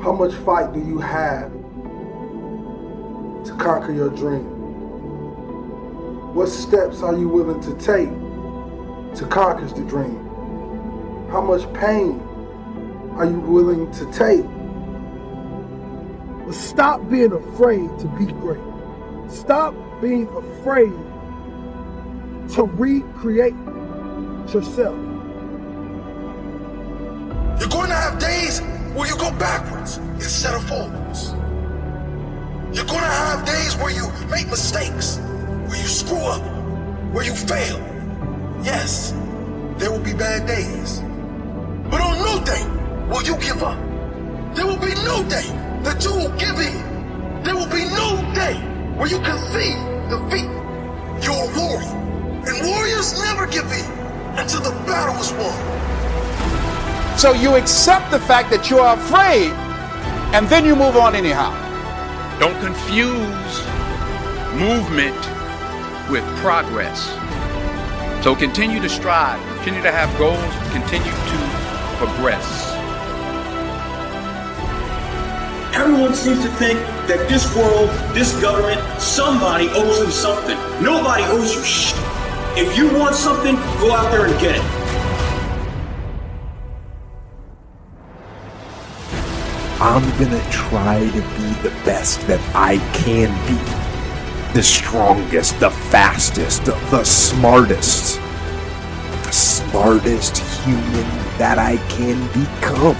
How much fight do you have to conquer your dream? What steps are you willing to take to conquer the dream? How much pain are you willing to take? But stop being afraid to be great. Stop being afraid to recreate yourself. You're going to have days where you go backwards instead of forwards. You're going to have days where you make mistakes, where you screw up, where you fail. Yes, there will be bad days. But on no day will you give up. There will be no day that you will give in. There will be no day where you concede defeat. You're a warrior. And warriors never give in until the battle is won. So you accept the fact that you are afraid, and then you move on anyhow. Don't confuse movement with progress. So continue to strive, continue to have goals, continue to progress. Everyone seems to think that this world, this government, somebody owes them something. Nobody owes you shit. If you want something, go out there and get it. I'm gonna try to be the best that I can be. The strongest, the fastest, the smartest. The smartest human that I can become.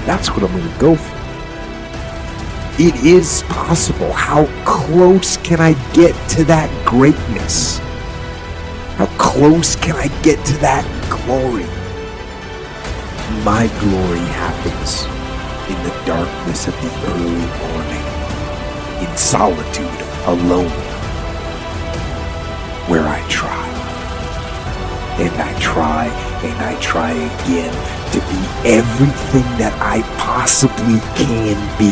That's what I'm gonna go for. It is possible. How close can I get to that greatness? How close can I get to that glory? My glory happens in the darkness of the early morning, in solitude, alone, where I try. And I try, and I try again to be everything that I possibly can be.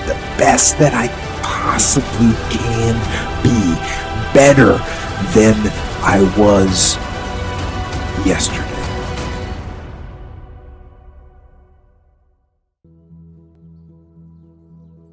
The best that I possibly can be. Better than I was yesterday.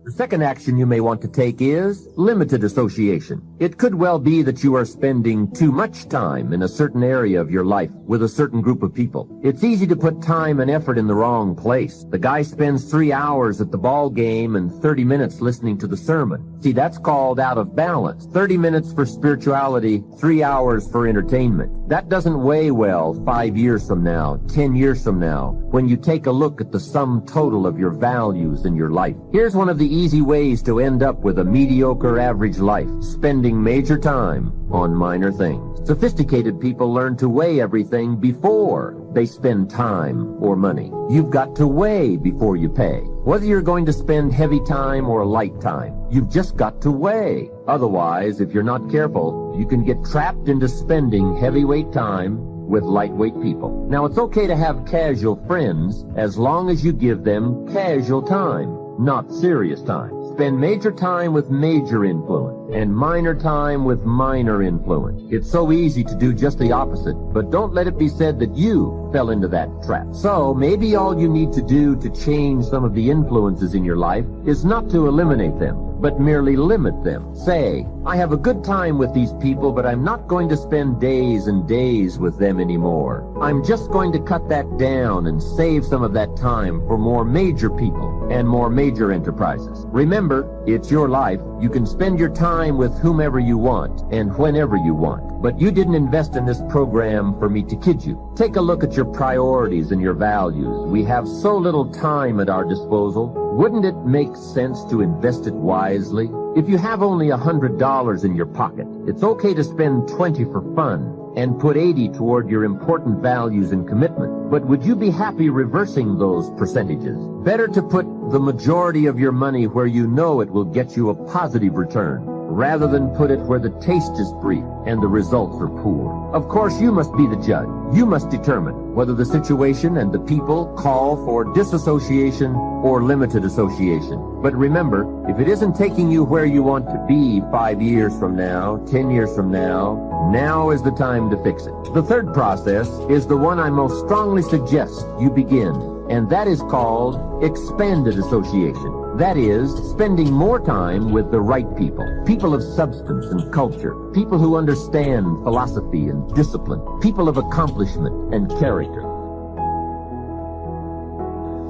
The second action you may want to take is limited association. It could well be that you are spending too much time in a certain area of your life with a certain group of people. It's easy to put time and effort in the wrong place. The guy spends 3 hours at the ball game and 30 minutes listening to the sermon. See, that's called out of balance. 30 minutes for spirituality, 3 hours for entertainment. That doesn't weigh well 5 years from now, 10 years from now, when you take a look at the sum total of your values in your life. Here's one of the easy ways to end up with a mediocre average life: spending major time on minor things. Sophisticated people learn to weigh everything before they spend time or money. You've got to weigh before you pay. Whether you're going to spend heavy time or light time, you've just got to weigh. Otherwise, if you're not careful, you can get trapped into spending heavyweight time with lightweight people. Now, it's okay to have casual friends as long as you give them casual time, not serious time. Spend major time with major influence and minor time with minor influence. It's so easy to do just the opposite, but don't let it be said that you fell into that trap. So maybe all you need to do to change some of the influences in your life is not to eliminate them, but merely limit them. Say, I have a good time with these people, but I'm not going to spend days and days with them anymore. I'm just going to cut that down and save some of that time for more major people and more major enterprises. Remember, it's your life. You can spend your time with whomever you want and whenever you want. But you didn't invest in this program for me to kid you. Take a look at your priorities and your values. We have so little time at our disposal. Wouldn't it make sense to invest it wisely? If you have only $100 in your pocket, it's okay to spend 20 for fun and put 80 toward your important values and commitment. But would you be happy reversing those percentages? Better to put the majority of your money where you know it will get you a positive return, rather than put it where the taste is brief and the results are poor. Of course, you must be the judge. You must determine whether the situation and the people call for disassociation or limited association. But remember, if it isn't taking you where you want to be 5 years from now, 10 years from now is the time to fix it. The third process is the one I most strongly suggest you begin, and that is called expanded association. That is, spending more time with the right people, people of substance and culture, people who understand philosophy and discipline, people of accomplishment and character.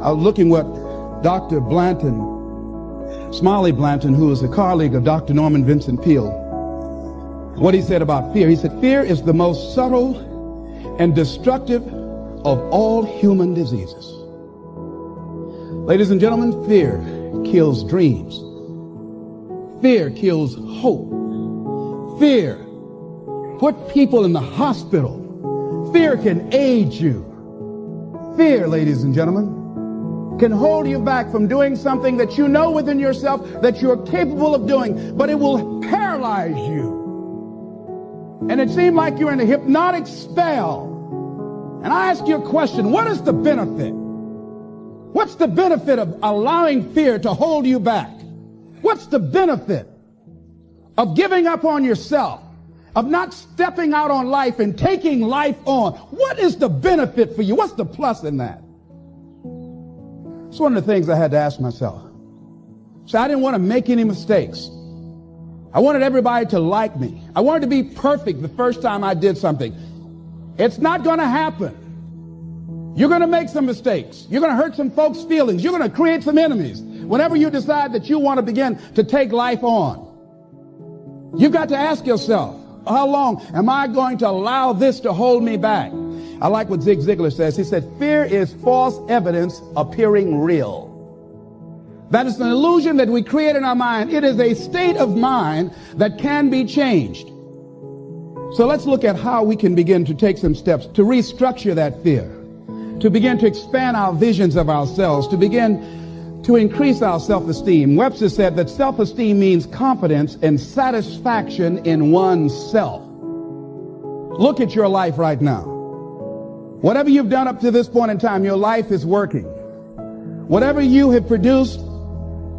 I was looking what Dr. Blanton, Smiley Blanton, who is a colleague of Dr. Norman Vincent Peale, what he said about fear. He said, fear is the most subtle and destructive of all human diseases. Ladies and gentlemen, fear kills dreams. Fear kills hope. Fear put people in the hospital. Fear can age you. Fear, ladies and gentlemen, can hold you back from doing something that you know within yourself that you're capable of doing, but it will paralyze you. And it seemed like you're in a hypnotic spell. And I ask you a question, what is the benefit? What's the benefit of allowing fear to hold you back? What's the benefit of giving up on yourself, of not stepping out on life and taking life on? What is the benefit for you? What's the plus in that? It's one of the things I had to ask myself. So I didn't want to make any mistakes. I wanted everybody to like me. I wanted to be perfect the first time I did something. It's not going to happen. You're going to make some mistakes. You're going to hurt some folks' feelings. You're going to create some enemies whenever you decide that you want to begin to take life on. You've got to ask yourself, how long am I going to allow this to hold me back? I like what Zig Ziglar says. He said, fear is false evidence appearing real. That is an illusion that we create in our mind. It is a state of mind that can be changed. So let's look at how we can begin to take some steps to restructure that fear, to begin to expand our visions of ourselves, to begin to increase our self-esteem. Webster said that self-esteem means confidence and satisfaction in oneself. Look at your life right now. Whatever you've done up to this point in time, your life is working. Whatever you have produced,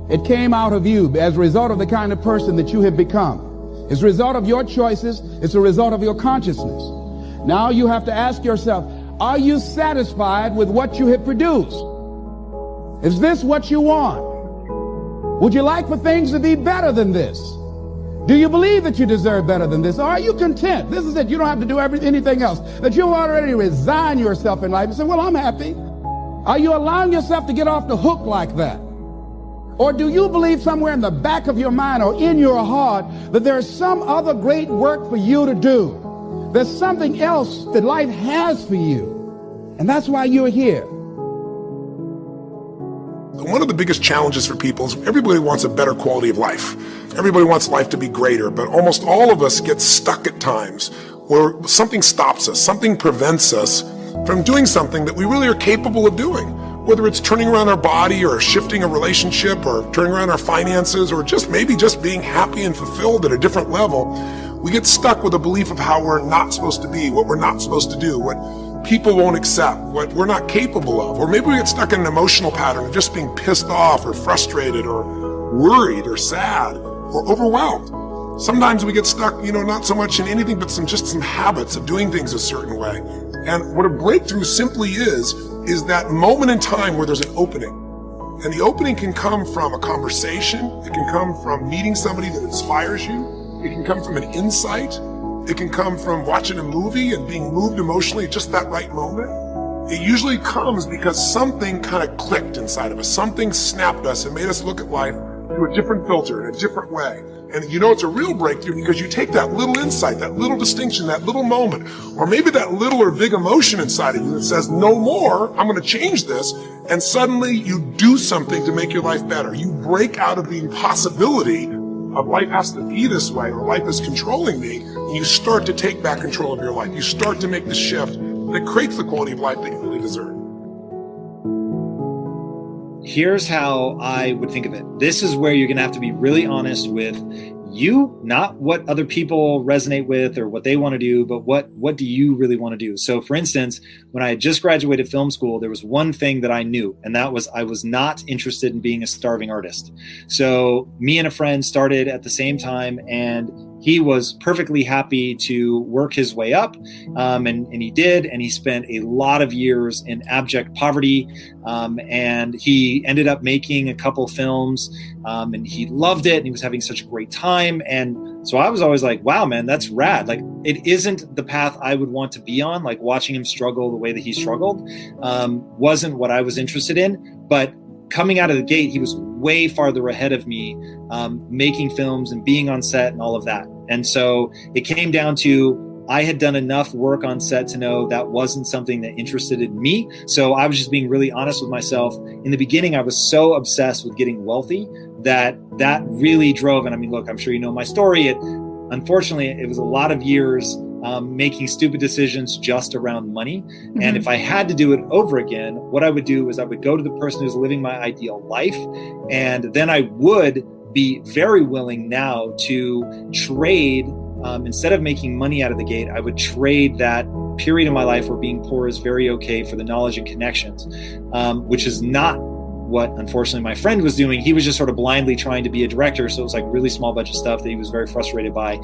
it came out of you as a result of the kind of person that you have become. It's a result of your choices. It's a result of your consciousness. Now you have to ask yourself, are you satisfied with what you have produced? Is this what you want? Would you like for things to be better than this? Do you believe that you deserve better than this? Or are you content? This is it. You don't have to do anything else. That you've already resigned yourself in life and say, well, I'm happy. Are you allowing yourself to get off the hook like that? Or do you believe somewhere in the back of your mind or in your heart that there's some other great work for you to do? There's something else that life has for you. And that's why you're here. One of the biggest challenges for people is everybody wants a better quality of life. Everybody wants life to be greater, but almost all of us get stuck at times where something stops us, something prevents us from doing something that we really are capable of doing. Whether it's turning around our body or shifting a relationship or turning around our finances or just maybe just being happy and fulfilled at a different level, we get stuck with a belief of how we're not supposed to be, what we're not supposed to do, what people won't accept, what we're not capable of. Or maybe we get stuck in an emotional pattern of just being pissed off or frustrated or worried or sad or overwhelmed. Sometimes we get stuck, not so much in anything but some habits of doing things a certain way. And what a breakthrough simply is that moment in time where there's an opening. And the opening can come from a conversation. It can come from meeting somebody that inspires you. It can come from an insight. It can come from watching a movie and being moved emotionally at just that right moment. It usually comes because something kind of clicked inside of us. Something snapped us and made us look at life through a different filter, in a different way. And it's a real breakthrough because you take that little insight, that little distinction, that little moment, or maybe that little or big emotion inside of you that says, no more, I'm going to change this. And suddenly you do something to make your life better. You break out of the impossibility of life has to be this way or life is controlling me. And you start to take back control of your life. You start to make the shift that creates the quality of life that you really deserve. Here's how I would think of it. This is where you're going to have to be really honest with you, not what other people resonate with or what they want to do, but what do you really want to do? So for instance, when I had just graduated film school, there was one thing that I knew, and that was I was not interested in being a starving artist. So me and a friend started at the same time, and he was perfectly happy to work his way up. And he did. And he spent a lot of years in abject poverty. And he ended up making a couple films, and he loved it. And he was having such a great time. And so I was always like, wow, man, that's rad. Like, it isn't the path I would want to be on. Like, watching him struggle the way that he struggled wasn't what I was interested in. But coming out of the gate, he was way farther ahead of me, making films and being on set and all of that. And so it came down to, I had done enough work on set to know that wasn't something that interested in me. So I was just being really honest with myself. In the beginning, I was so obsessed with getting wealthy that really drove. And I mean, look, I'm sure you know my story. Unfortunately, it was a lot of years making stupid decisions just around money. Mm-hmm. And if I had to do it over again, what I would do is I would go to the person who's living my ideal life. And then I would be very willing now to trade. Instead of making money out of the gate, I would trade that period of my life where being poor is very okay for the knowledge and connections, which is not what, unfortunately, my friend was doing. He was just sort of blindly trying to be a director. So it was like really small budget stuff that he was very frustrated by.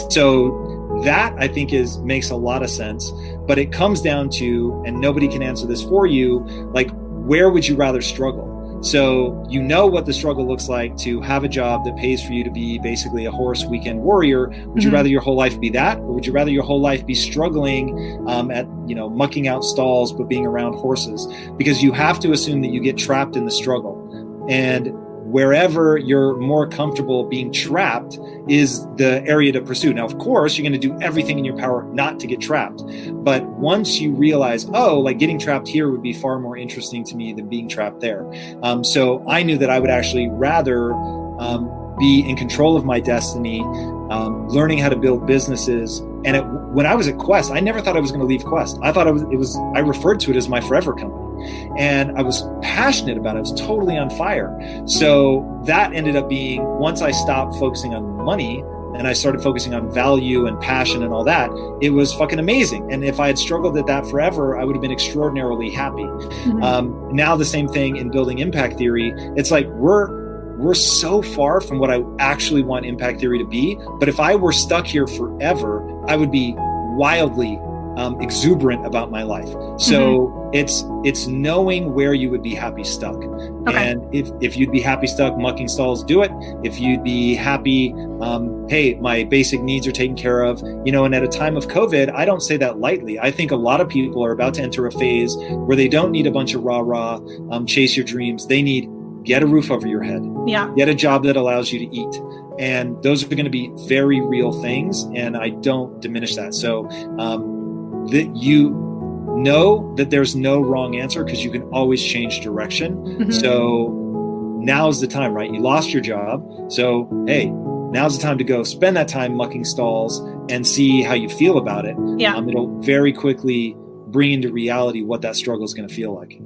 So that, I think, makes a lot of sense. But it comes down to, and nobody can answer this for you, like, where would you rather struggle? So you know what the struggle looks like to have a job that pays for you to be basically a horse weekend warrior. Would you rather your whole life be that? Or would you rather your whole life be struggling at, mucking out stalls, but being around horses? Because you have to assume that you get trapped in the struggle. And wherever you're more comfortable being trapped is the area to pursue. Now, of course, you're going to do everything in your power not to get trapped. But once you realize, like getting trapped here would be far more interesting to me than being trapped there. So I knew that I would actually rather be in control of my destiny, learning how to build businesses. And when I was at Quest, I never thought I was going to leave Quest. I thought I referred to it as my forever company. And I was passionate about it. I was totally on fire. So that ended up being, once I stopped focusing on money and I started focusing on value and passion and all that, it was fucking amazing. And if I had struggled at that forever, I would have been extraordinarily happy. Mm-hmm. Now the same thing in building impact theory. It's like we're so far from what I actually want impact theory to be. But if I were stuck here forever, I would be wildly exuberant about my life. So it's knowing where you would be happy stuck. Okay. And if you'd be happy stuck mucking stalls, do it. If you'd be happy, hey, my basic needs are taken care of, and at a time of COVID, I don't say that lightly. I think a lot of people are about to enter a phase where they don't need a bunch of rah-rah, chase your dreams. They need get a roof over your head. Yeah. Get a job that allows you to eat. And those are going to be very real things. And I don't diminish that. So, that you know that there's no wrong answer because you can always change direction. Mm-hmm. So now's the time, right? You lost your job. So, hey, now's the time to go spend that time mucking stalls and see how you feel about it. Yeah. It'll very quickly bring into reality what that struggle is going to feel like.